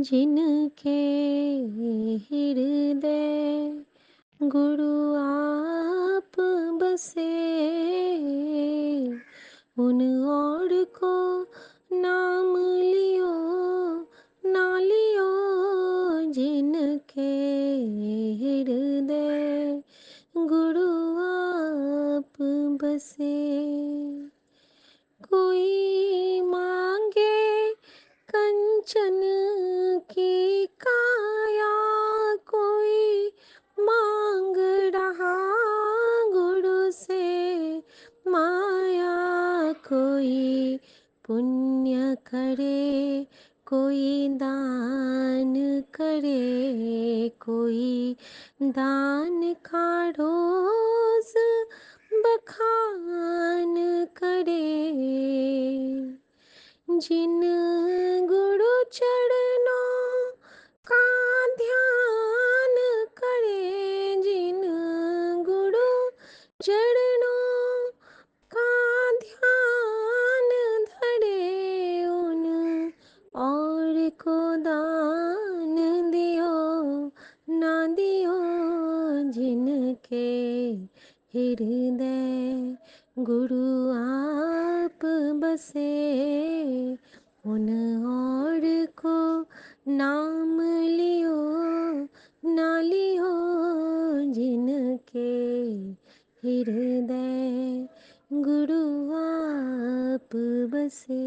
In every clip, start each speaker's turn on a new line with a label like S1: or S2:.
S1: जिनके हृदय गुरु आप बसे, उन और को नाम लियो ना लियो। जिनके हृदय गुरु आप बसे। कोई मांगे कंचन की काया, कोई मांग रहा गुरु से माया। कोई पुण्य करे, कोई दान करे, कोई दान का रोज बखान करे। जिन गुरु चरणों का ध्यान करे, जिन गुरु चरणों का ध्यान धरे, उन और को दान दियो ना दियो। जिनके हृदय गुरु आप बसे, उन और को नाम लियो ना लियो। जिनके हृदय गुरु आप बसे।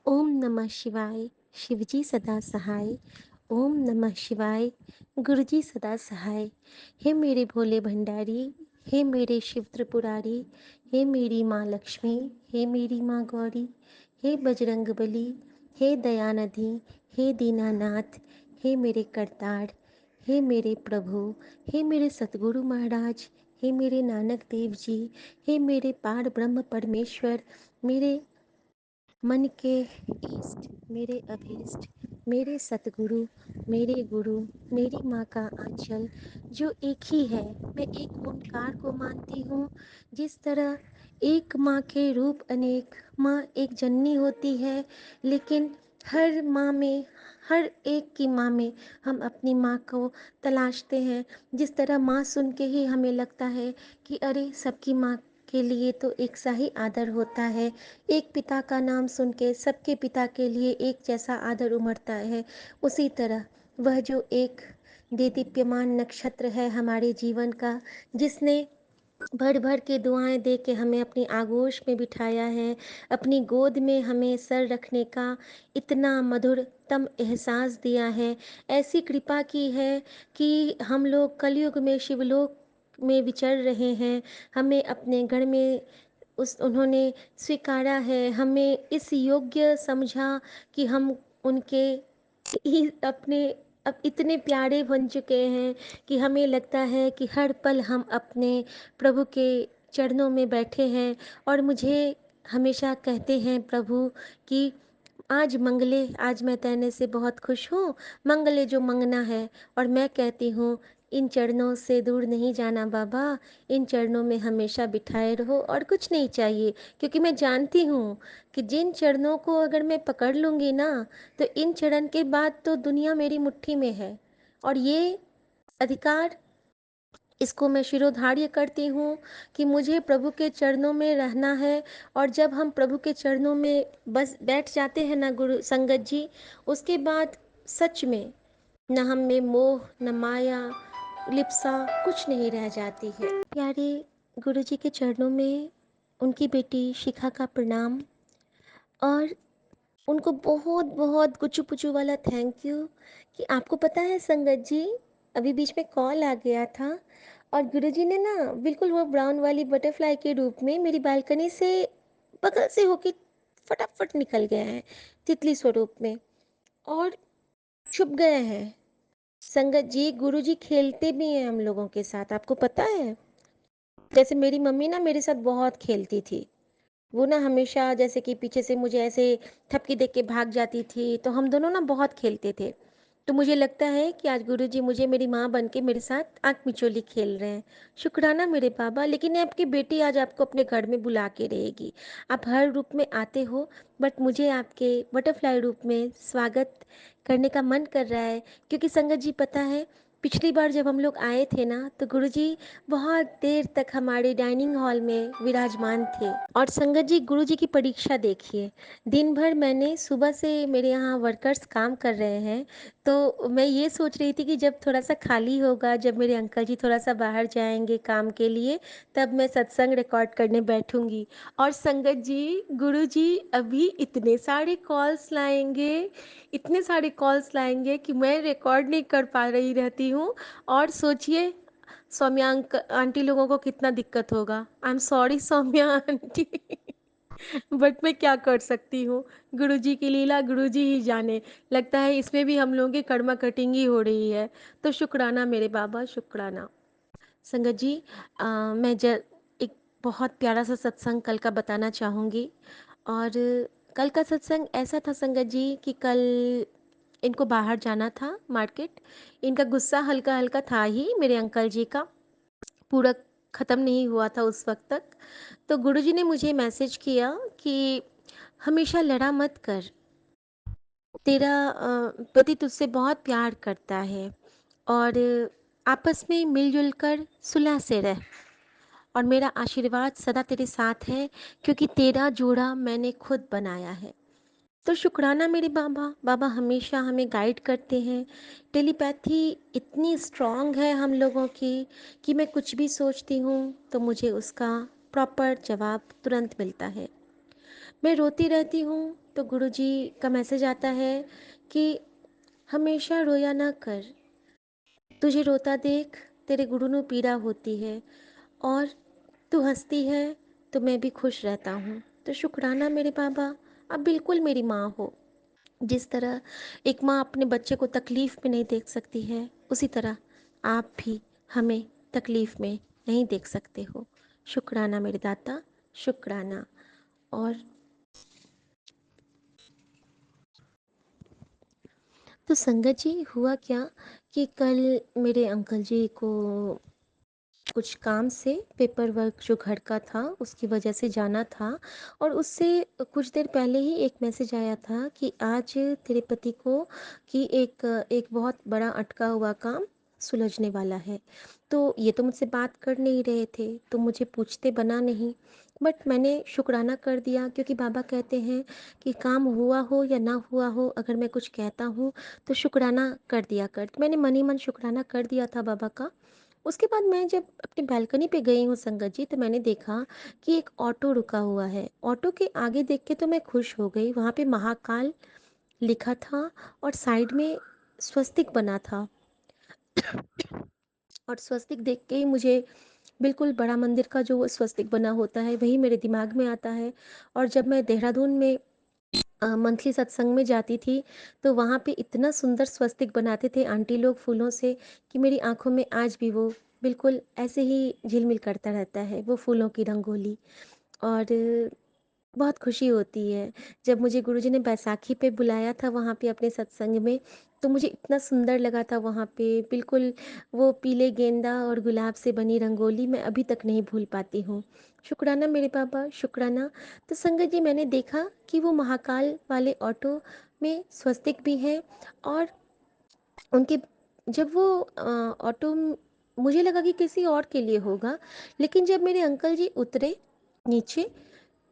S1: ओम नमः शिवाय। शिवजी सदा सहाय। ओम नमः शिवाय। गुरुजी सदा सहाय। हे मेरे भोले भंडारी, हे मेरे शिव त्रिपुरारी, हे मेरी माँ लक्ष्मी, हे मेरी माँ गौरी, हे बजरंगबली, हे दयानिधि, हे दीनानाथ, हे मेरे करतार, हे मेरे प्रभु, हे मेरे सतगुरु महाराज, हे मेरे नानक देव जी, हे मेरे पार ब्रह्म परमेश्वर, मेरे मन के इष्ट, मेरे अभीष्ट, मेरे सतगुरु, मेरे गुरु, मेरी माँ का आंचल जो एक ही है। मैं एक ओंकार को मानती हूँ। जिस तरह एक माँ के रूप अनेक, माँ एक जननी होती है, लेकिन हर माँ में, हर एक की माँ में हम अपनी माँ को तलाशते हैं। जिस तरह माँ सुन के ही हमें लगता है कि अरे सबकी माँ के लिए तो एक सा ही आदर होता है। एक पिता का नाम सुन के सबके पिता के लिए एक जैसा आदर उमड़ता है। उसी तरह वह जो एक देदीप्यमान नक्षत्र है हमारे जीवन का, जिसने भर भर के दुआएं दे के हमें अपनी आगोश में बिठाया है, अपनी गोद में हमें सर रखने का इतना मधुरतम एहसास दिया है, ऐसी कृपा की है कि हम लोग कलयुग में शिवलोक में विचर रहे हैं। हमें अपने गढ़ में उन्होंने स्वीकारा है, हमें इस योग्य समझा कि हम उनके अपने अब इतने प्यारे बन चुके हैं कि हमें लगता है कि हर पल हम अपने प्रभु के चरणों में बैठे हैं। और मुझे हमेशा कहते हैं प्रभु कि आज मंगले, आज मैं तेने से बहुत खुश हूँ, मंगले जो मंगना है। और मैं कहती हूँ इन चरणों से दूर नहीं जाना बाबा, इन चरणों में हमेशा बिठाए रहो और कुछ नहीं चाहिए। क्योंकि मैं जानती हूँ कि जिन चरणों को अगर मैं पकड़ लूँगी ना, तो इन चरण के बाद तो दुनिया मेरी मुट्ठी में है। और ये अधिकार, इसको मैं शिरोधार्य करती हूँ कि मुझे प्रभु के चरणों में रहना है। और जब हम प्रभु के चरणों में बस बैठ जाते हैं ना गुरु संगत जी, उसके बाद सच में न हम में मोह, न माया, लिप्सा कुछ नहीं रह जाती है। प्यारे गुरु जी के चरणों में उनकी बेटी शिखा का प्रणाम, और उनको बहुत बहुत गुचू पुचू वाला थैंक यू कि आपको पता है संगत जी, अभी बीच में कॉल आ गया था और गुरुजी ने ना बिल्कुल वो ब्राउन वाली बटरफ्लाई के रूप में मेरी बालकनी से बगल से होके फटाफट निकल गए हैं तितली स्वरूप में और छुप गए हैं। संगत जी, गुरुजी खेलते भी हैं हम लोगों के साथ, आपको पता है। जैसे मेरी मम्मी ना मेरे साथ बहुत खेलती थी, वो ना हमेशा जैसे कि पीछे से मुझे ऐसे थपकी देख के भाग जाती थी, तो हम दोनों ना बहुत खेलते थे। तो मुझे लगता है कि आज गुरुजी मुझे मेरी माँ बन के मेरे साथ आँख मिचोली खेल रहे हैं। शुक्राना मेरे बाबा, लेकिन आपकी बेटी आज आपको अपने घर में बुला के रहेगी। आप हर रूप में आते हो, बट मुझे आपके बटरफ्लाई रूप में स्वागत करने का मन कर रहा है, क्योंकि संगत जी पता है, पिछली बार जब हम लोग आए थे ना, तो गुरुजी बहुत देर तक हमारे डाइनिंग हॉल में विराजमान थे। और संगत जी, गुरुजी की परीक्षा देखिए, दिन भर मैंने सुबह से मेरे यहाँ वर्कर्स काम कर रहे हैं, तो मैं ये सोच रही थी कि जब थोड़ा-सा खाली होगा, जब मेरे अंकल जी थोड़ा-सा बाहर जाएँगे काम के लिए, तब मैं सत्संग रिकॉर्ड करने बैठूँगी। और संगत जी, गुरुजी अभी इतने सारे कॉल्स लाएँगे, इतने सारे कॉल्स लाएँगे कि मैं रिकॉर्ड नहीं कर पा रही रहती हूँ। और सोचिए, सौम्या आंटी लोगों को कितना दिक्कत होगा। I am sorry Soumya aunty. But मैं क्या कर सकती हूँ, गुरुजी की लीला गुरुजी ही जाने। लगता है इसमें भी हम लोगों की कर्मा कटिंग ही हो रही है। तो शुक्राना मेरे बाबा, शुक्राना। संगत जी, मैं एक बहुत प्यारा सा सत्संग कल का बताना चाहूँगी। और कल का सत्संग ऐसा था संगत जी कि कल इनको बाहर जाना था मार्केट। इनका गुस्सा हल्का हल्का था ही, मेरे अंकल जी का पूरा ख़त्म नहीं हुआ था उस वक्त तक। तो गुरुजी ने मुझे मैसेज किया कि हमेशा लड़ा मत कर, तेरा पति तुझसे बहुत प्यार करता है, और आपस में मिलजुल कर सुलह से रह, और मेरा आशीर्वाद सदा तेरे साथ है, क्योंकि तेरा जोड़ा मैंने खुद बनाया है। तो शुक्राना मेरे बाबा, बाबा हमेशा हमें गाइड करते हैं। टेलीपैथी इतनी स्ट्रांग है हम लोगों की कि मैं कुछ भी सोचती हूँ तो मुझे उसका प्रॉपर जवाब तुरंत मिलता है। मैं रोती रहती हूँ तो गुरुजी का मैसेज आता है कि हमेशा रोया ना कर, तुझे रोता देख तेरे गुरु ਨੂੰ पीड़ा होती है, और तू हंसती है तो मैं भी खुश रहता हूँ। तो शुक्राना मेरे बाबा, आप बिल्कुल मेरी माँ हो। जिस तरह एक माँ अपने बच्चे को तकलीफ़ में नहीं देख सकती है, उसी तरह आप भी हमें तकलीफ़ में नहीं देख सकते हो। शुक्राना मेरे दाता, शुक्राना। और तो संगत जी, हुआ क्या कि कल मेरे अंकल जी को कुछ काम से पेपर वर्क जो घर का था उसकी वजह से जाना था, और उससे कुछ देर पहले ही एक मैसेज आया था कि आज तेरे पति को कि एक बहुत बड़ा अटका हुआ काम सुलझने वाला है। तो ये तो मुझसे बात कर नहीं रहे थे, तो मुझे पूछते बना नहीं, बट मैंने शुक्राना कर दिया, क्योंकि बाबा कहते हैं कि काम हुआ हो या ना हुआ हो, अगर मैं कुछ कहता हूँ तो शुक्राना कर दिया कर। तो मैंने मन ही मन शुक्राना कर दिया था बाबा का। उसके बाद मैं जब अपनी बालकनी पे गई हूँ संगत जी, तो मैंने देखा कि एक ऑटो रुका हुआ है। ऑटो के आगे देख के तो मैं खुश हो गई, वहाँ पे महाकाल लिखा था और साइड में स्वस्तिक बना था। और स्वस्तिक देख के ही मुझे बिल्कुल बड़ा मंदिर का जो वो स्वस्तिक बना होता है वही मेरे दिमाग में आता है। और जब मैं देहरादून में मंथली सत्संग में जाती थी, तो वहाँ पे इतना सुंदर स्वस्तिक बनाते थे आंटी लोग फूलों से, कि मेरी आँखों में आज भी वो बिल्कुल ऐसे ही झिलमिल करता रहता है, वो फूलों की रंगोली। और बहुत खुशी होती है। जब मुझे गुरुजी ने बैसाखी पे बुलाया था वहाँ पे अपने सत्संग में, तो मुझे इतना सुंदर लगा था वहाँ पे, बिल्कुल वो पीले गेंदा और गुलाब से बनी रंगोली मैं अभी तक नहीं भूल पाती हूँ। शुक्राना मेरे बाबा, शुक्राना। तो संगत जी, मैंने देखा कि वो महाकाल वाले ऑटो में स्वस्तिक भी है, और उनके जब वो ऑटो मुझे लगा कि किसी और के लिए होगा, लेकिन जब मेरे अंकल जी उतरे नीचे,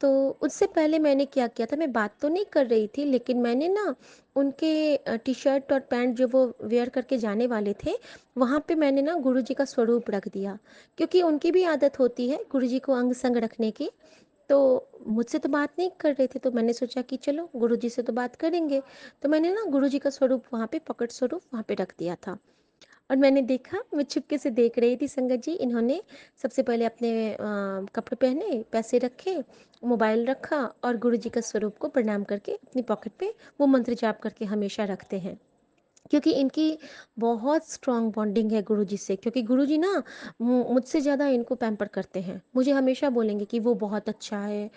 S1: तो उससे पहले मैंने क्या किया था, मैं बात तो नहीं कर रही थी, लेकिन मैंने ना उनके टी-शर्ट और पैंट जो वो वेयर करके जाने वाले थे, वहाँ पे मैंने ना गुरुजी का स्वरूप रख दिया, क्योंकि उनकी भी आदत होती है गुरुजी को अंग संग रखने की। तो मुझसे तो बात नहीं कर रहे थे, तो मैंने सोचा कि चलो गुरुजी से तो बात करेंगे। तो मैंने ना गुरुजी का स्वरूप वहाँ पे, पकड़ स्वरूप वहाँ पे रख दिया था। और मैंने देखा, मैं चुपके से देख रही थी संगत जी, इन्होंने सबसे पहले अपने कपड़े पहने, पैसे रखे, मोबाइल रखा, और गुरुजी का स्वरूप को प्रणाम करके अपनी पॉकेट पे वो मंत्र जाप करके हमेशा रखते हैं क्योंकि इनकी बहुत स्ट्रॉन्ग बॉन्डिंग है गुरुजी से, क्योंकि गुरुजी ना मुझसे ज़्यादा इनको पैम्पर करते हैं। मुझे हमेशा बोलेंगे कि वो बहुत अच्छा है,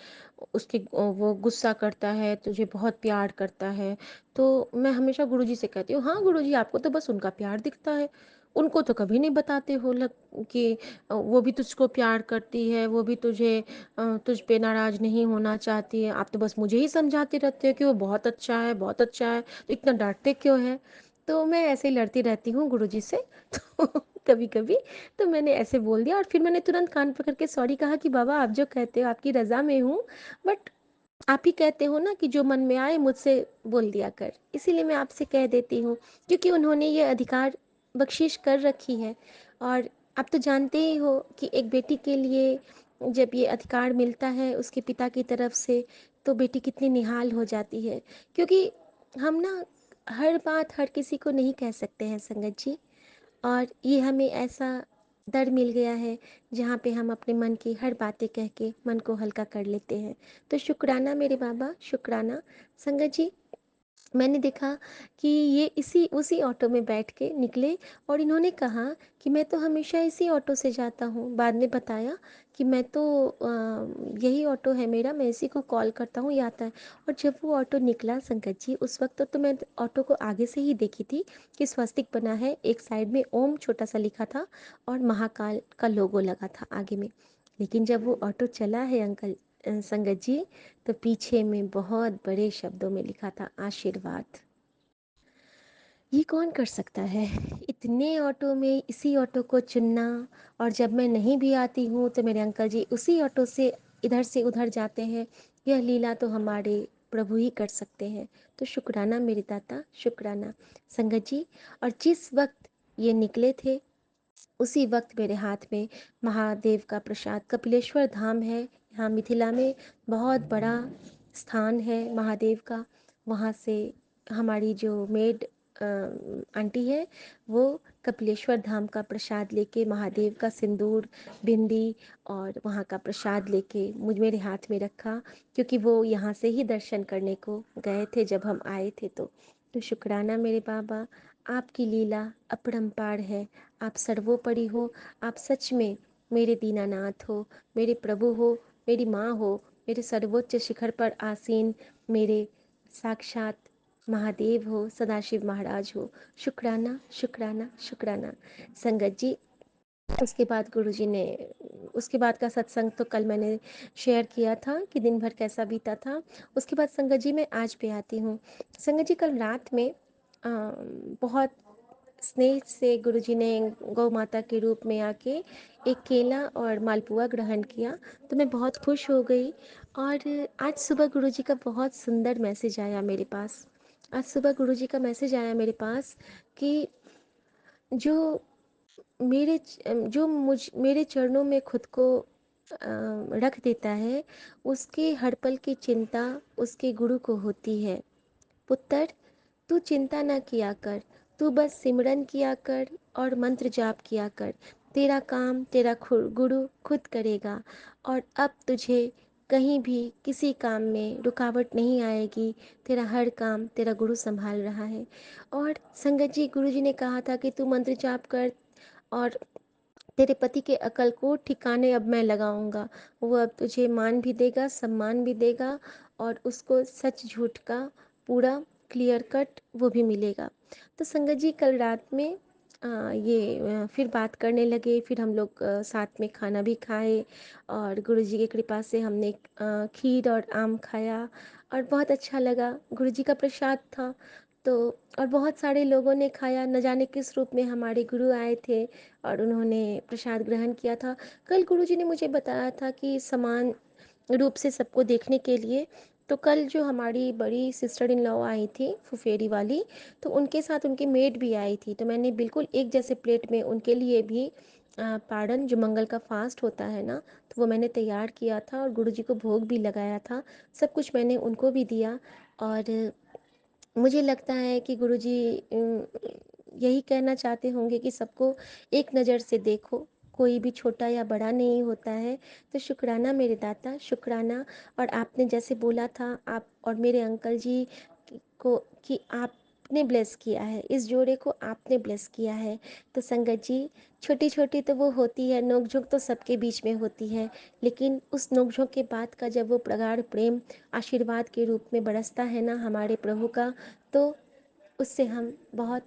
S1: उसके वो गुस्सा करता है, तुझे बहुत प्यार करता है। तो मैं हमेशा गुरुजी से कहती हूँ, हाँ गुरुजी, आपको तो बस उनका प्यार दिखता है, उनको तो कभी नहीं बताते हो लग कि वो भी तुझको प्यार करती है, वो भी तुझ पे नाराज़ नहीं होना चाहती है। आप तो बस मुझे ही समझाते रहते हो कि वो बहुत अच्छा है, बहुत अच्छा है, तो इतना डांटते क्यों है? तो मैं ऐसे ही लड़ती रहती हूँ गुरुजी से। तो कभी कभी तो मैंने ऐसे बोल दिया, और फिर मैंने तुरंत कान पकड़ के सॉरी कहा कि बाबा, आप जो कहते हो आपकी रज़ा में हूँ, बट आप ही कहते हो ना कि जो मन में आए मुझसे बोल दिया कर, इसीलिए मैं आपसे कह देती हूँ, क्योंकि उन्होंने ये अधिकार बख्शिश कर रखी है। और आप तो जानते ही हो कि एक बेटी के लिए जब ये अधिकार मिलता है उसके पिता की तरफ से, तो बेटी कितनी निहाल हो जाती है। क्योंकि हम ना हर बात हर किसी को नहीं कह सकते हैं संगत जी, और ये हमें ऐसा दर मिल गया है जहाँ पे हम अपने मन की हर बातें कह के मन को हल्का कर लेते हैं। तो शुक्राना मेरे बाबा, शुक्राना। संगत जी, मैंने देखा कि ये इसी उसी ऑटो में बैठ के निकले, और इन्होंने कहा कि मैं तो हमेशा इसी ऑटो से जाता हूँ। बाद में बताया कि मैं तो यही ऑटो है मेरा, मैं इसी को कॉल करता हूँ, ये आता है। और जब वो ऑटो निकला संगत जी, उस वक्त तो मैं ऑटो को आगे से ही देखी थी कि स्वस्तिक बना है, एक साइड में ओम छोटा सा लिखा था और महाकाल का लोगो लगा था आगे में। लेकिन जब वो ऑटो चला है अंकल, संगत जी, तो पीछे में बहुत बड़े शब्दों में लिखा था आशीर्वाद। ये कौन कर सकता है, इतने ऑटो में इसी ऑटो को चुनना। और जब मैं नहीं भी आती हूँ तो मेरे अंकल जी उसी ऑटो से उधर जाते हैं। यह लीला तो हमारे प्रभु ही कर सकते हैं। तो शुक्राना मेरे दाता, शुक्राना संगत जी। और जिस वक्त ये निकले थे, उसी वक्त मेरे हाथ में महादेव का प्रसाद, कपिलेश्वर धाम है यहाँ मिथिला में, बहुत बड़ा स्थान है महादेव का। वहाँ से हमारी जो मेड आंटी है, वो कपिलेश्वर धाम का प्रसाद लेके, महादेव का सिंदूर, बिंदी और वहाँ का प्रसाद लेके मुझ मेरे हाथ में रखा, क्योंकि वो यहाँ से ही दर्शन करने को गए थे जब हम आए थे। तो शुक्राना मेरे बाबा, आपकी लीला अपरंपार है, आप सर्वोपरि हो। आप सच में मेरे दीनानाथ हो, मेरे प्रभु हो, मेरी माँ हो, मेरे सर्वोच्च शिखर पर आसीन मेरे साक्षात महादेव हो, सदाशिव महाराज हो। शुक्राना, शुक्राना, शुक्राना संगत जी। उसके बाद गुरुजी ने, उसके बाद का सत्संग तो कल मैंने शेयर किया था कि दिन भर कैसा बीता था। उसके बाद संगत जी मैं आज पे आती हूँ। संगत जी, कल रात में बहुत स्नेह से गुरुजी ने गौ माता के रूप में आके एक केला और मालपुआ ग्रहण किया, तो मैं बहुत खुश हो गई। और आज सुबह गुरुजी का बहुत सुंदर मैसेज आया मेरे पास। आज सुबह गुरुजी का मैसेज आया मेरे पास कि जो मेरे चरणों में खुद को रख देता है, उसके हर पल की चिंता उसके गुरु को होती है। पुत्र, तू चिंता न किया कर, तू बस सिमरन किया कर और मंत्र जाप किया कर। तेरा काम तेरा गुरु खुद करेगा, और अब तुझे कहीं भी किसी काम में रुकावट नहीं आएगी। तेरा हर काम तेरा गुरु संभाल रहा है। और संगत जी, गुरु जी ने कहा था कि तू मंत्र जाप कर, और तेरे पति के अकल को ठिकाने अब मैं लगाऊंगा। वो अब तुझे मान भी देगा, सम्मान भी देगा, और उसको सच झूठ का पूरा क्लियर कट वो भी मिलेगा। तो संगत जी, कल रात में फिर बात करने लगे, फिर हम लोग साथ में खाना भी खाए, और गुरुजी की कृपा से हमने खीर और आम खाया, और बहुत अच्छा लगा। गुरुजी का प्रसाद था। तो और बहुत सारे लोगों ने खाया, न जाने किस रूप में हमारे गुरु आए थे और उन्होंने प्रसाद ग्रहण किया था। कल गुरुजी ने मुझे बताया था कि समान रूप से सबको देखने के लिए, तो कल जो हमारी बड़ी सिस्टर इन लॉ आई थी फुफेरी वाली, तो उनके साथ उनकी मेड भी आई थी, तो मैंने बिल्कुल एक जैसे प्लेट में उनके लिए भी पारण, जो मंगल का फास्ट होता है ना, तो वो मैंने तैयार किया था और गुरुजी को भोग भी लगाया था। सब कुछ मैंने उनको भी दिया। और मुझे लगता है कि गुरुजी यही कहना चाहते होंगे कि सबको एक नज़र से देखो, कोई भी छोटा या बड़ा नहीं होता है। तो शुक्राना मेरे दाता, शुक्राना। और आपने जैसे बोला था, आप और मेरे अंकल जी को, कि आप आपने ब्लेस किया है, इस जोड़े को आपने ब्लेस किया है। तो संगत जी, छोटी छोटी तो वो होती है, नोक झोंक तो सबके बीच में होती है, लेकिन उस नोक झोंक के बाद का जब वो प्रगाढ़ प्रेम आशीर्वाद के रूप में बरसता है ना हमारे प्रभु का, तो उससे हम बहुत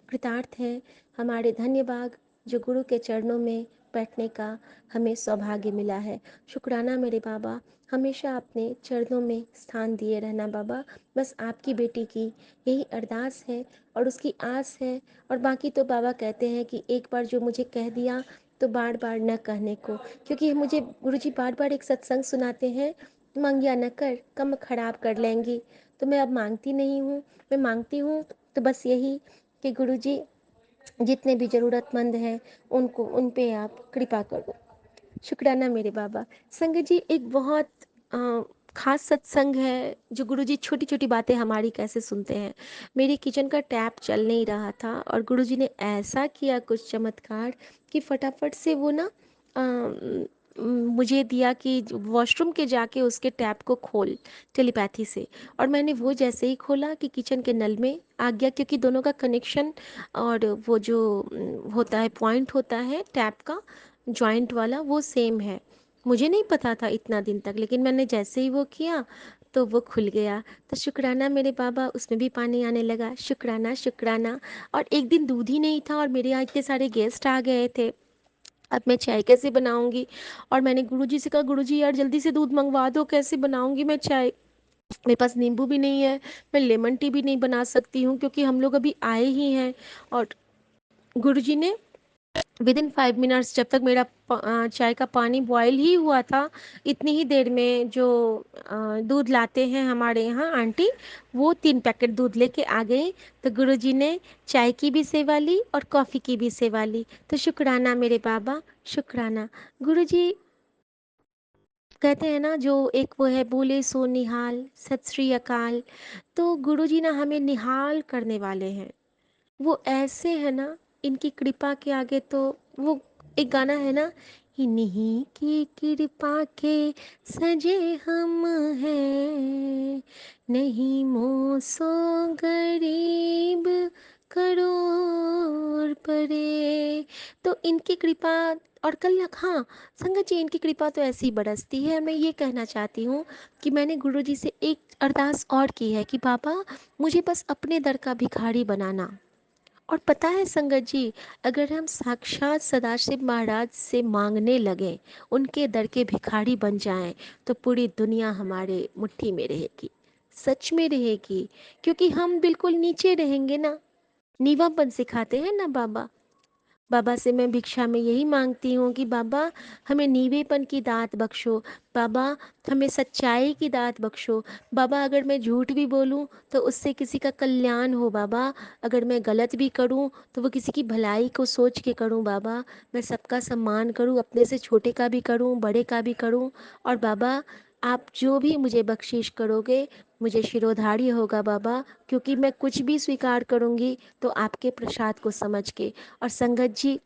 S1: कृतार्थ हैं। हमारे धन्यवाद जो गुरु के चरणों में बैठने का हमें सौभाग्य मिला है। शुक्राना मेरे बाबा, हमेशा अपने चरणों में स्थान दिए रहना बाबा। बस आपकी बेटी की यही अरदास है और उसकी आस है। और बाकी तो बाबा कहते हैं कि एक बार जो मुझे कह दिया तो बार बार न कहने को, क्योंकि मुझे गुरुजी बार बार एक सत्संग सुनाते हैं, मांगिया न कर कम खराब कर लेंगी। तो मैं अब मांगती नहीं हूँ, मैं मांगती हूँ तो बस यही कि गुरुजी जितने भी ज़रूरतमंद हैं उनको, उन पे आप कृपा करो। शुक्राना मेरे बाबा। संगत जी, एक बहुत अ, खास सत्संग है जो गुरुजी छोटी छोटी बातें हमारी कैसे सुनते हैं। मेरे किचन का टैप चल नहीं रहा था और गुरुजी ने ऐसा किया कुछ चमत्कार कि फटाफट से वो ना मुझे दिया कि वॉशरूम के जाके उसके टैप को खोल, टेलीपैथी से। और मैंने वो जैसे ही खोला कि किचन के नल में आ गया, क्योंकि दोनों का कनेक्शन और वो जो होता है पॉइंट होता है टैप का जॉइंट वाला, वो सेम है। मुझे नहीं पता था इतना दिन तक, लेकिन मैंने जैसे ही वो किया तो वो खुल गया। तो शुक्राना मेरे बाबा, उसमें भी पानी आने लगा। शुक्राना शुक्राना। और एक दिन दूध ही नहीं था और मेरे यहाँ इतने सारे गेस्ट आ गए थे, अब मैं चाय कैसे बनाऊंगी। और मैंने गुरुजी से कहा, गुरुजी यार जल्दी से दूध मंगवा दो, कैसे बनाऊंगी मैं चाय, मेरे पास नींबू भी नहीं है, मैं लेमन टी भी नहीं बना सकती हूँ क्योंकि हम लोग अभी आए ही हैं। और गुरुजी ने विद इन 5 मिनट्स, जब तक मेरा चाय का पानी बॉयल ही हुआ था, इतनी ही देर में जो दूध लाते हैं हमारे यहाँ आंटी, वो 3 पैकेट दूध लेके आ गई। तो गुरुजी ने चाय की भी सेवा ली और कॉफ़ी की भी सेवा ली। तो शुक्राना मेरे बाबा, शुक्राना। गुरुजी कहते हैं ना, जो एक वो है, बोले सो निहाल, सत श्री अकाल। तो गुरुजी ना हमें निहाल करने वाले हैं। वो ऐसे है ना, इनकी कृपा के आगे तो वो, एक गाना है ना, इन्हीं की कृपा के सजे हम हैं, नहीं मोसो गरीब करोड़ परे। तो इनकी कृपा, और कल हाँ संगत जी, इनकी कृपा तो ऐसी ही बरसती है। मैं ये कहना चाहती हूँ कि मैंने गुरुजी से एक अरदास और की है कि बाबा मुझे बस अपने दर का भिखारी बनाना। और पता है संगत जी, अगर हम साक्षात सदाशिव महाराज से मांगने लगें, उनके दर के भिखारी बन जाएं, तो पूरी दुनिया हमारे मुट्ठी में रहेगी, सच में रहेगी। क्योंकि हम बिल्कुल नीचे रहेंगे ना, नीवापन सिखाते हैं ना बाबा। बाबा से मैं भिक्षा में यही मांगती हूँ कि बाबा हमें नीवेपन की दात बख्शो, बाबा हमें सच्चाई की दात बख्शो। बाबा अगर मैं झूठ भी बोलूँ तो उससे किसी का कल्याण हो बाबा, अगर मैं गलत भी करूँ तो वो किसी की भलाई को सोच के करूँ बाबा। मैं सबका सम्मान करूँ, अपने से छोटे का भी करूँ, बड़े का भी करूँ। और बाबा आप जो भी मुझे बख्शिश करोगे, मुझे शिरोधार्य होगा बाबा, क्योंकि मैं कुछ भी स्वीकार करूँगी तो आपके प्रसाद को समझ के। और संगत जी,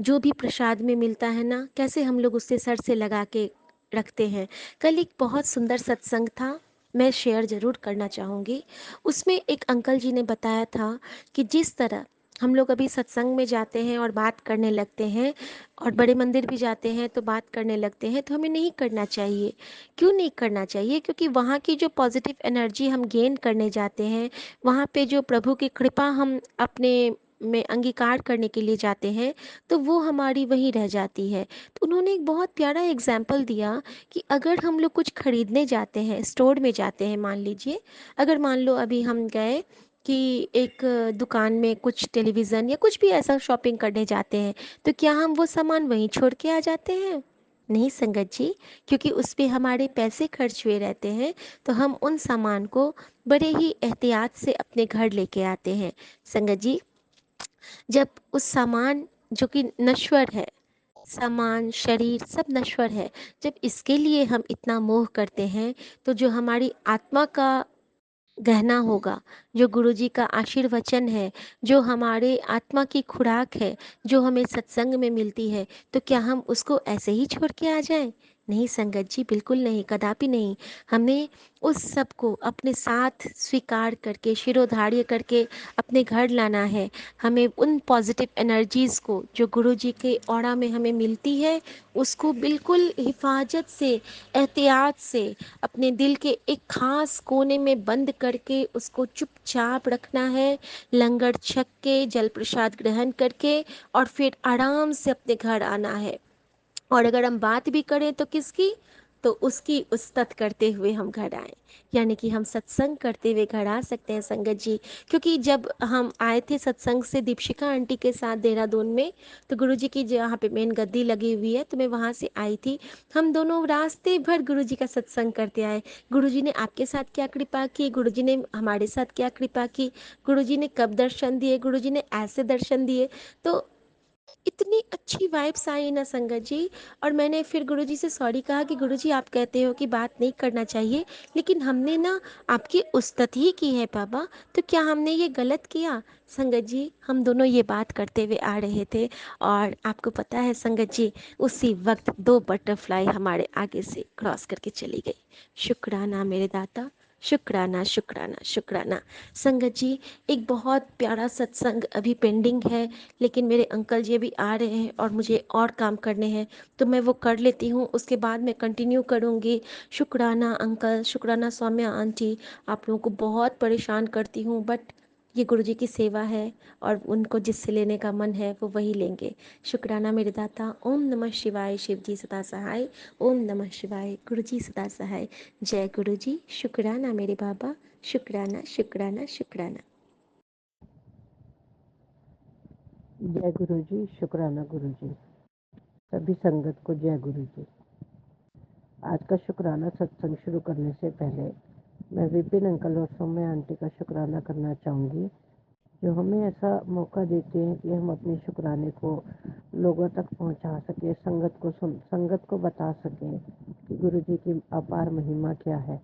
S1: जो भी प्रसाद में मिलता है ना, कैसे हम लोग उससे सर से लगा के रखते हैं। कल एक बहुत सुंदर सत्संग था, मैं शेयर ज़रूर करना चाहूँगी। उसमें एक अंकल जी ने बताया था कि जिस तरह हम लोग अभी सत्संग में जाते हैं और बात करने लगते हैं, और बड़े मंदिर भी जाते हैं तो बात करने लगते हैं, तो हमें नहीं करना चाहिए। क्यों नहीं करना चाहिए? क्योंकि वहाँ की जो पॉजिटिव एनर्जी हम गेन करने जाते हैं, वहाँ पे जो प्रभु की कृपा हम अपने में अंगीकार करने के लिए जाते हैं, तो वो हमारी वहीं रह जाती है। तो उन्होंने एक बहुत प्यारा एग्जाम्पल दिया कि अगर हम लोग कुछ खरीदने जाते हैं, स्टोर में जाते हैं, मान लीजिए, अगर मान लो अभी हम गए कि एक दुकान में कुछ टेलीविज़न या कुछ भी ऐसा शॉपिंग करने जाते हैं, तो क्या हम वो सामान वहीं छोड़ के आ जाते हैं? नहीं संगत जी, क्योंकि उस पे हमारे पैसे खर्च हुए रहते हैं, तो हम उन सामान को बड़े ही एहतियात से अपने घर लेके आते हैं। संगत जी, जब उस सामान जो कि नश्वर है, सामान शरीर सब नश्वर है, जब इसके लिए हम इतना मोह करते हैं, तो जो हमारी आत्मा का गहना होगा, जो गुरुजी का आशीर्वचन है, जो हमारे आत्मा की खुराक है, जो हमें सत्संग में मिलती है, तो क्या हम उसको ऐसे ही छोड़ के आ जाएं? नहीं संगत जी, बिल्कुल नहीं, कदापि नहीं। हमें उस सब को अपने साथ स्वीकार करके, शिरोधार्य करके अपने घर लाना है। हमें उन पॉजिटिव एनर्जीज़ को जो गुरु जी के ऑरा में हमें मिलती है, उसको बिल्कुल हिफाजत से, एहतियात से अपने दिल के एक खास कोने में बंद करके उसको चुपचाप रखना है। लंगर छक के, जल प्रसाद ग्रहण करके और फिर आराम से अपने घर आना है। और अगर हम बात भी करें तो किसकी, तो उसकी उस्तत करते हुए हम घर आए, यानी कि हम सत्संग करते हुए घर आ सकते हैं संगत जी। क्योंकि जब हम आए थे सत्संग से दीपशिका आंटी के साथ देहरादून में, तो गुरु जी की जहाँ पे मेन गद्दी लगी हुई है, तो मैं वहाँ से आई थी। हम दोनों रास्ते भर गुरु जी का सत्संग करते आए। गुरु जी ने आपके साथ क्या कृपा की, गुरु जी ने हमारे साथ क्या कृपा की, गुरु जी ने कब दर्शन दिए, गुरु जी ने ऐसे दर्शन दिए। तो इतनी अच्छी वाइब्स आई ना संगत जी। और मैंने फिर गुरुजी से सॉरी कहा कि गुरुजी आप कहते हो कि बात नहीं करना चाहिए, लेकिन हमने ना आपकी उस्तत ही की है बाबा, तो क्या हमने ये गलत किया। संगत जी, हम दोनों ये बात करते हुए आ रहे थे, और आपको पता है संगत जी, उसी वक्त दो बटरफ्लाई हमारे आगे से क्रॉस करके चली गई। शुक्राना मेरे दाता, शुक्राना शुक्राना शुक्राना। संगत जी, एक बहुत प्यारा सत्संग अभी पेंडिंग है, लेकिन मेरे अंकल जी भी आ रहे हैं और मुझे और काम करने हैं, तो मैं वो कर लेती हूँ, उसके बाद मैं कंटिन्यू करूँगी। शुक्राना अंकल, शुक्राना सौम्या आंटी, आप लोगों को बहुत परेशान करती हूँ, बट ये गुरु जी की सेवा है, और उनको जिससे लेने का मन है वो वही लेंगे। शुक्राना मेरे दाता। ओम नमः शिवाय, शिव जी सदा सहाय। ओम नमः शिवाय, गुरु जी सदा सहाय। जय गुरु जी। शुक्राना मेरे बाबा, शुक्राना शुक्राना शुक्राना।
S2: जय गुरु जी, शुक्राना गुरु जी। सभी संगत को जय गुरु जी। आज का शुक्राना सत्संग शुरू करने से पहले मैं विपिन अंकल और सौम्या आंटी का शुक्राना करना चाहूँगी, जो हमें ऐसा मौका देते हैं कि हम अपने शुक्राने को लोगों तक पहुंचा सकें, संगत को बता सकें कि गुरु जी की अपार महिमा क्या है।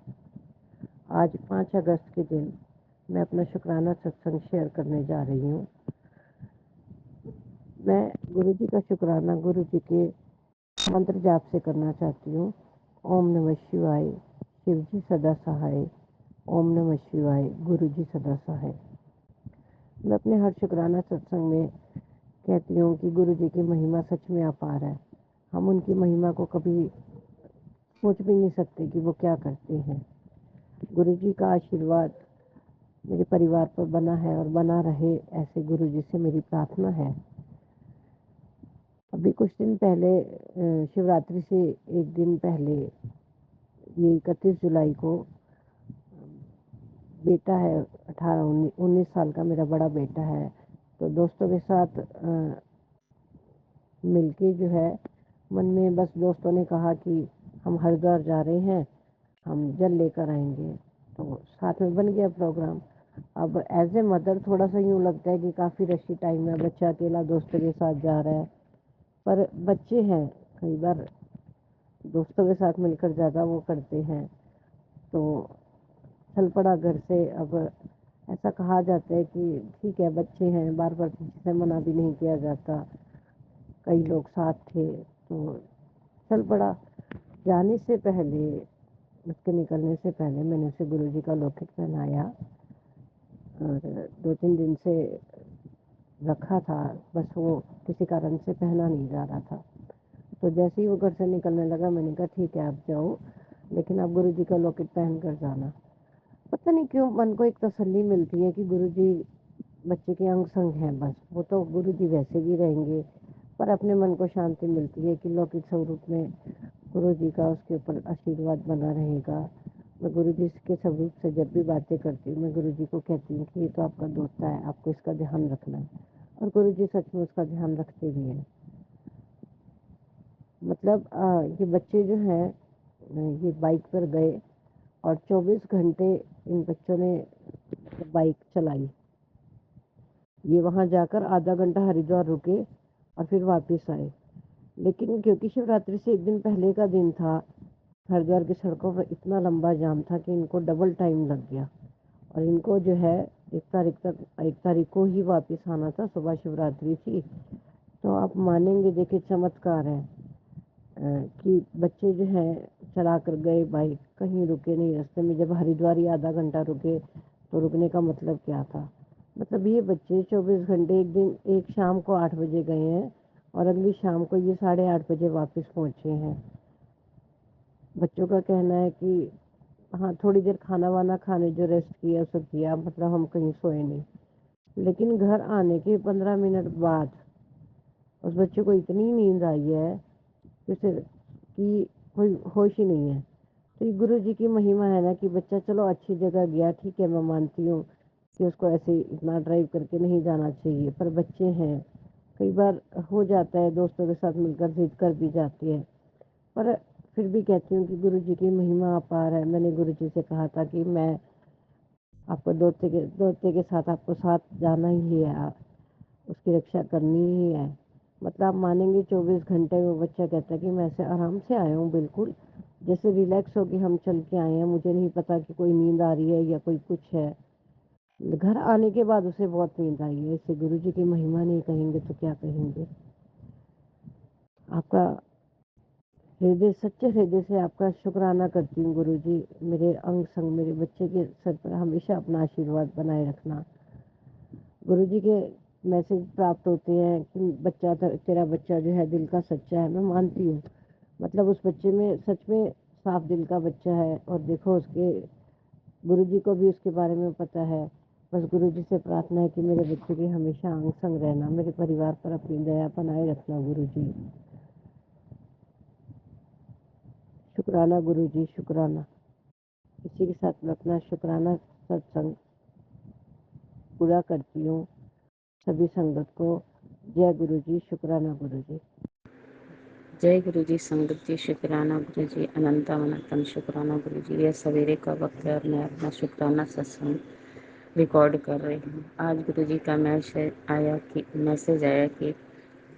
S2: आज 5 अगस्त के दिन मैं अपना शुक्राना सत्संग शेयर करने जा रही हूँ। मैं गुरु जी का शुक्राना गुरु जी के मंत्र जाप से करना चाहती हूँ। ओम नमः शिवाय, शिव जी सदा सहाय। ओम नमः शिवाय, गुरु जी सदा सहाय। मैं अपने हर शुक्राना सत्संग में कहती हूँ कि गुरु जी की महिमा सच में अपार है। हम उनकी महिमा को कभी सोच भी नहीं सकते कि वो क्या करते हैं। गुरु जी का आशीर्वाद मेरे परिवार पर बना है और बना रहे, ऐसे गुरु जी से मेरी प्रार्थना है। अभी कुछ दिन पहले शिवरात्रि से एक दिन पहले, ये 31 जुलाई को, बेटा है 18-19 साल का, मेरा बड़ा बेटा है, तो दोस्तों के साथ मिलके जो है, मन में बस दोस्तों ने कहा कि हम हरिद्वार जा रहे हैं, हम जल लेकर आएंगे, तो साथ में बन गया प्रोग्राम। अब एज ए मदर थोड़ा सा यूँ लगता है कि काफ़ी रशी टाइम है, बच्चा अकेला दोस्तों के साथ जा रहा है, पर बच्चे हैं, कई बार दोस्तों के साथ मिलकर ज़्यादा वो करते हैं, तो चल पड़ा घर से। अब ऐसा कहा जाता है कि ठीक है, बच्चे हैं, बार बार किसी से मना भी नहीं किया जाता, कई लोग साथ थे तो चल पड़ा। जाने से पहले, उसके निकलने से पहले मैंने उसे गुरु जी का लॉकेट पहनाया, और 2-3 दिन से रखा था, बस वो किसी कारण से पहना नहीं जा रहा था। तो जैसे ही वो घर से निकलने लगा, मैंने कहा ठीक है आप जाओ, लेकिन आप गुरु जी का लॉकेट पहन कर जाना। पता नहीं क्यों मन को एक तसल्ली मिलती है कि गुरु जी बच्चे के अंग संग हैं, बस वो तो गुरु जी वैसे भी रहेंगे, पर अपने मन को शांति मिलती है कि लौकिक स्वरूप में गुरु जी का उसके ऊपर आशीर्वाद बना रहेगा। मैं गुरु जी के स्वरूप से जब भी बातें करती हूँ, मैं गुरु जी को कहती हूँ कि ये तो आपका दोस्त है, आपको इसका ध्यान रखना है, और गुरु जी सच में उसका ध्यान रखते भी हैं। मतलब ये बच्चे जो हैं, ये बाइक पर गए और 24 घंटे इन बच्चों ने बाइक चलाई। ये वहाँ जाकर आधा घंटा हरिद्वार रुके और फिर वापस आए, लेकिन क्योंकि शिवरात्रि से एक दिन पहले का दिन था, हरिद्वार की सड़कों पर इतना लंबा जाम था कि इनको डबल टाइम लग गया, और इनको जो है 1 तारीख को ही वापस आना था, सुबह शिवरात्रि थी। तो आप मानेंगे, देखिए चमत्कार है, कि बच्चे जो हैं चला कर गए बाइक, कहीं रुके नहीं रास्ते में। जब हरिद्वार ही आधा घंटा रुके तो रुकने का मतलब क्या था? मतलब ये बच्चे 24 घंटे, एक दिन एक शाम को 8 बजे गए हैं और अगली शाम को ये 8:30 बजे वापस पहुँचे हैं। बच्चों का कहना है कि हाँ, थोड़ी देर खाना वाना खाने जो रेस्ट किया सब किया, मतलब हम कहीं सोए नहीं। लेकिन घर आने के 15 मिनट बाद उस बच्चे को इतनी नींद आई है कि उसे कि कोई होश ही नहीं है। तो ये गुरु जी की महिमा है ना कि बच्चा चलो अच्छी जगह गया, ठीक है, मैं मानती हूँ कि उसको ऐसे इतना ड्राइव करके नहीं जाना चाहिए, पर बच्चे हैं, कई बार हो जाता है, दोस्तों के साथ मिलकर जिद कर भी जाती है। पर फिर भी कहती हूँ कि गुरु जी की महिमा अपार है। मैंने गुरु जी से कहा था कि मैं आपको दोते के साथ आपको साथ जाना ही है, उसकी रक्षा करनी ही है। मतलब आप मानेंगे 24 घंटे में बच्चा कहता है कि मैं ऐसे आराम से आया हूँ, बिल्कुल जैसे रिलैक्स हो के हम चल के आए हैं, मुझे नहीं पता कि कोई नींद आ रही है या कोई कुछ है। घर आने के बाद उसे बहुत नींद आई है। इसे गुरु जी की महिमा नहीं कहेंगे तो क्या कहेंगे? आपका हृदय, सच्चे हृदय से आपका शुक्राना करती हूँ गुरु जी। मेरे अंग संग मेरे बच्चे के सर पर हमेशा अपना आशीर्वाद बनाए रखना। गुरु जी के मैसेज प्राप्त होते हैं कि बच्चा तेरा बच्चा जो है दिल का सच्चा है। मैं मानती हूँ, मतलब उस बच्चे में सच में साफ दिल का बच्चा है। और देखो उसके गुरु जी को भी उसके बारे में पता है। बस गुरु जी से प्रार्थना है कि मेरे बच्चे की हमेशा अंग संग रहना, मेरे परिवार पर अपनी दया बनाए रखना गुरु जी। शुक्राना गुरु जी, शुक्राना। इसी के साथ मैं अपना शुक्राना सत्संग पूरा करती हूँ। सभी संगत को जय गुरु जी, शुक्राना गुरु जी।
S3: जय गुरु जी, संगत जी, शुक्राना गुरु जी, अनंता अनंतम शुक्राना गुरु जी। यह सवेरे का वक्त है और मैं अपना शुक्राना सत्संग रिकॉर्ड कर रही हूँ। आज गुरु जी का मैसेज आया कि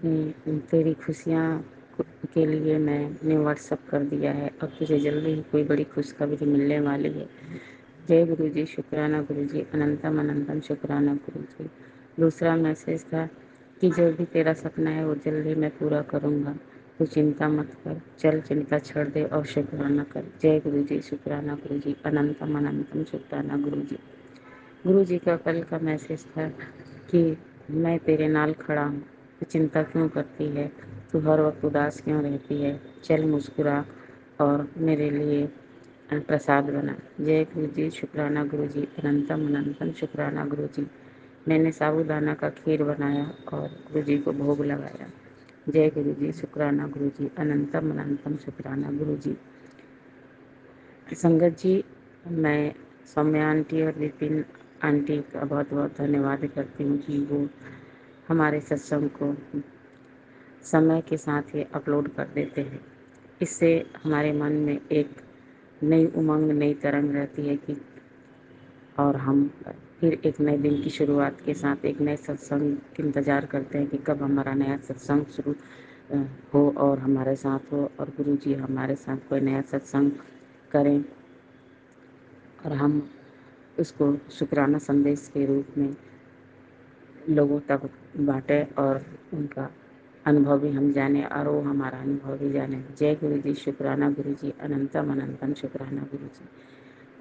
S3: तेरी खुशियाँ के लिए मैंने व्हाट्सअप कर दिया है और तुझे जल्दी ही कोई बड़ी खुशखबरी मिलने वाली है। जय गुरु जी, शुक्राना गुरु जी, अनंतम अनंतम शुक्राना गुरु जी। दूसरा मैसेज था कि जो भी तेरा सपना है वो जल्दी मैं पूरा करूँगा, तू चिंता मत कर, चल चिंता छोड़ दे और शुक्राना कर। जय गुरु जी, शुक्राना गुरु जी, अनंतम अनंतम शुक्राना गुरु जी। गुरु जी का कल का मैसेज था कि मैं तेरे नाल खड़ा हूँ, तू चिंता क्यों करती है, तू हर वक्त उदास क्यों रहती है, चल मुस्कुरा और मेरे लिए प्रसाद बना। जय गुरु जी, शुक्राना गुरु जी, अनंतम अनंतम शुक्राना गुरु जी। मैंने साबूदाना का खीर बनाया और गुरु जी को भोग लगाया। जय गुरु जी, शुक्राना गुरु जी, अनंतम अनंतम शुक्राना गुरु जी। संगत जी, मैं सौम्या आंटी और विपिन आंटी का बहुत बहुत धन्यवाद करती हूँ कि वो हमारे सत्संग को समय के साथ ही अपलोड कर देते हैं। इससे हमारे मन में एक नई उमंग, नई तरंग रहती है कि और हम फिर एक नए दिन की शुरुआत के साथ एक नए सत्संग का इंतज़ार करते हैं कि कब हमारा नया सत्संग शुरू हो और हमारे साथ हो और गुरु जी हमारे साथ कोई नया सत्संग करें और हम उसको शुक्राना संदेश के रूप में लोगों तक बाँटें और उनका अनुभव भी हम जाने और वो हमारा अनुभव भी जाने। जय गुरु जी, शुक्राना गुरु जी, अनंतम अनंतम शुक्राना गुरु जी।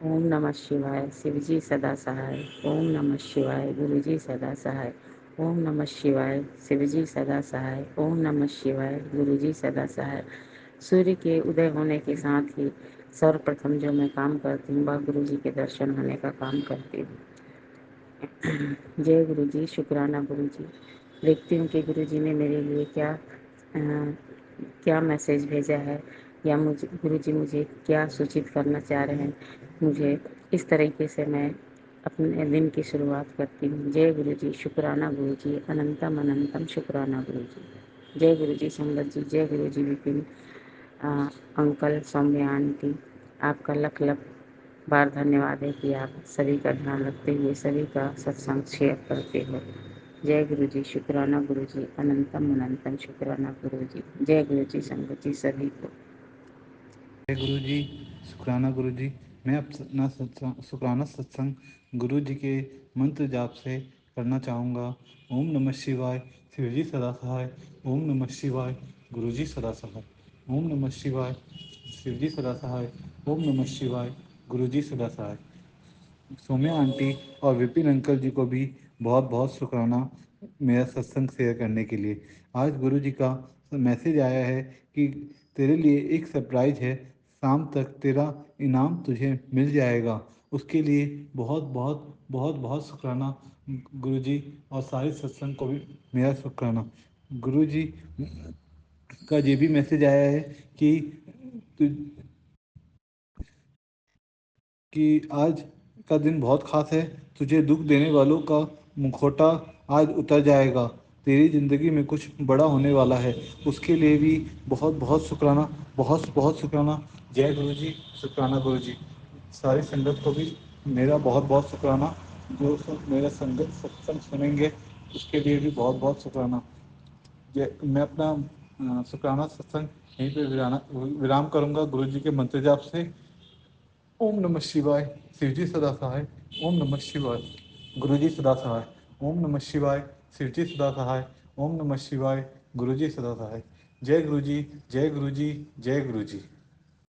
S3: ओम नमः शिवाय, शिव जी सदा सहाय। ओम नमः शिवाय, गुरु जी सदा सहाय। ओम नमः शिवाय, शिव जी सदा सहाय। ओम नमः शिवाय, गुरु जी सदा सहाय। सूर्य के उदय होने के साथ ही सर्वप्रथम जो मैं काम करती हूँ वह गुरु जी के दर्शन होने का काम करती हूँ। जय गुरु जी, शुक्राना गुरु जी। देखती हूँ कि गुरु जी ने मेरे लिए क्या मैसेज भेजा है या मुझे गुरु जी मुझे क्या सूचित करना चाह रहे हैं। मुझे इस तरीके से मैं अपने दिन की शुरुआत करती हूँ। जय गुरु जी, शुक्राना गुरु जी, अनंतम अनंतम शुक्राना गुरु जी। जय गुरु जी, संगत जी, जय गुरु जी, विपिन अंकल, सौम्या आंटी, आपका लख लख बार धन्यवाद है कि आप सभी का ध्यान रखते हुए सभी का सत्संग शेयर करते हो। जय गुरु जी, शुक्राना गुरु जी, अनंतम अनंतम शुक्राना गुरु जी। जय गुरु जी, संगत जी, सभी को
S4: जय गुरु जी, शुक्राना गुरु जी। मैं अपना शुक्राना सत्संग गुरु जी के मंत्र जाप से करना चाहूँगा। ओम नमः शिवाय, शिव जी सदा सहाय। ओम नमः शिवाय, गुरु जी सदा सहाय। ओम नमः शिवाय, शिव जी सदा सहाय। ओम नमः शिवाय, गुरु जी सदा सहाय। सौम्या आंटी और विपिन अंकल जी को भी बहुत बहुत शुक्राना मेरा सत्संग शेयर करने के लिए। आज गुरु जी का मैसेज आया है कि तेरे लिए एक सरप्राइज है, शाम तक तेरा इनाम तुझे मिल जाएगा। उसके लिए बहुत बहुत बहुत बहुत शुक्राना गुरु जी, और सारे सत्संग को भी मेरा शुक्राना। गुरु जी का ये भी मैसेज आया है कि तु, कि आज का दिन बहुत खास है, तुझे दुख देने वालों का मुखौटा आज उतर जाएगा, तेरी ज़िंदगी में कुछ बड़ा होने वाला है। उसके लिए भी बहुत बहुत शुक्राना, बहुत बहुत शुक्राना। जय गुरु जी, शुक्राना गुरु जी। सारी संगत को भी मेरा बहुत बहुत शुक्राना, जो मेरा संगत सत्संग सुनेंगे उसके लिए भी बहुत बहुत शुक्राना। मैं अपना शुक्राना सत्संग यहीं पे विराम करूंगा गुरु जी के मंत्र जाप से। ओम नमः शिवाय, शिवजी सदा सहाय। ओम नमः शिवाय, गुरुजी सदा सहाय। ओम नमः शिवाय, शिवजी सदा सहाय। ओम नमः शिवाय, गुरुजी सदा सहाय। जय गुरु जी, जय गुरु जी, जय गुरु जी।